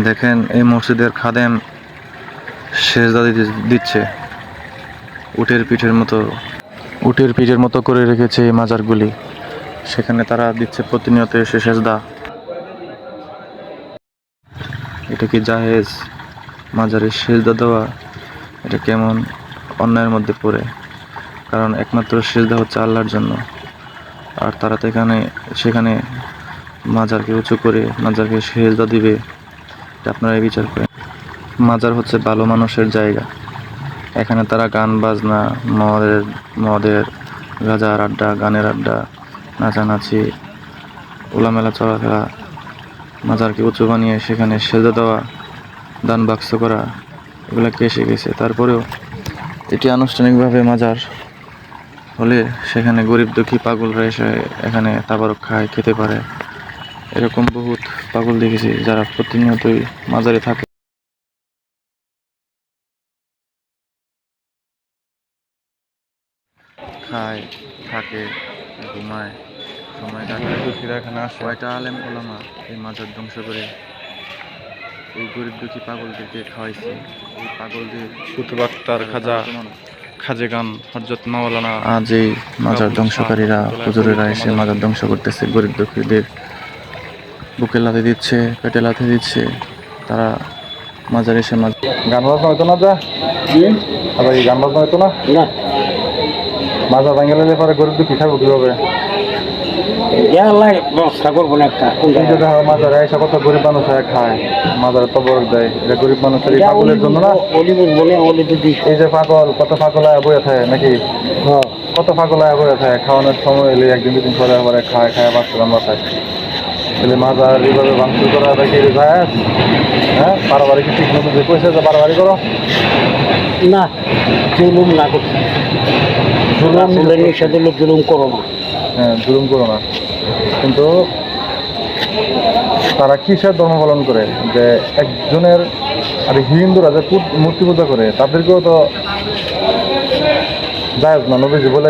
দেখেন এই মসজিদের খাদেম সেজদা দিচ্ছে। উটের পিঠের মতো করে রেখেছে এই মাজারগুলি, সেখানে তারা দিচ্ছে প্রতিনিয়ত এসে সেজদা। এটা কি জায়েজ? মাজারে সেজদা দেওয়া এটা কেমন অন্যায়ের মধ্যে পড়ে? কারণ একমাত্র সেজদা হচ্ছে আল্লাহর জন্য, আর তারা তো সেখানে মাজারকে উঁচু করে মাজারকে সেজদা দিবে। আপনারা বিচার করেন। মাজার হচ্ছে ভালো মানুষের জায়গা, এখানে তারা গান বাজনা, মদের গাঁজার আড্ডা, গানের আড্ডা, নাচানাচি, ওলামেলা চলাফেরা, মাজারকে উঁচু বানিয়ে সেখানে সেজদা দেওয়া, দান বাক্স করা, এগুলো কে শিখেছে? তারপরেও এটি আনুষ্ঠানিকভাবে মাজার হলে সেখানে গরিব দুঃখী পাগলরা এসে এখানে তাবারক খায়, খেতে পারে। এরকম বহুত পাগল দেখেছি যারা প্রতিনিয়তই মাজারে থাকে, খায়, থাকে, ঘুমায়, সময় কাটায়। দুঃখীরা এখানে আসে। কয়টা আলেম ওলামা এই মাজার ধ্বংস করে এই গরিব দুঃখী পাগলদেরকে খাওয়াইছে। এই পাগলদের কুতুব আক্তার, খাজে গান, হযরত মাওলানা, আজ এই মাজার ধ্বংসকারীরা, হুজুরেরা এসে মাজার ধ্বংস করতেছে। গরিব দুঃখীদের বুকে লাথি দিচ্ছে, পেটে লাথি দিচ্ছে। তারা মাজার এসে গান বাজনা হইতো না, যা আবার এই গান বাজনা হইতো না, মাজার ভাঙে গেলে পরে গরিব দুঃখী খাবো কিভাবে? মাজারে এসে কত গরিব মানুষ খায়, মাজারে তবরক দেয়। এটা গরিব মানুষের পাগলের জন্য না? এই যে পাগল, কত পাগল আয়া বইয়া থাকে নাকি? কত পাগল আয়া বইয়া থাকে, খাওয়ানোর সময় এলে একদিন দুদিন পরে আবার খায় বাঁচায়। তাহলে মাজার এইভাবে ভাঙচুর করা কি যায়? হ্যাঁ, বারবারই কি ঠিক মতো যে কইছে যে বারবারই করো না, জুলুম না করছে, জুলুম করো না। হ্যাঁ, জুলুম করো না, কিন্তু তারা কিসের ধর্ম পালন করে? যে একজনের, আর হিন্দুরা যে মূর্তি পূজা করে তাদেরকেও তো জায়েজ না, নবীজি বলে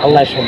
আল্লাহ সব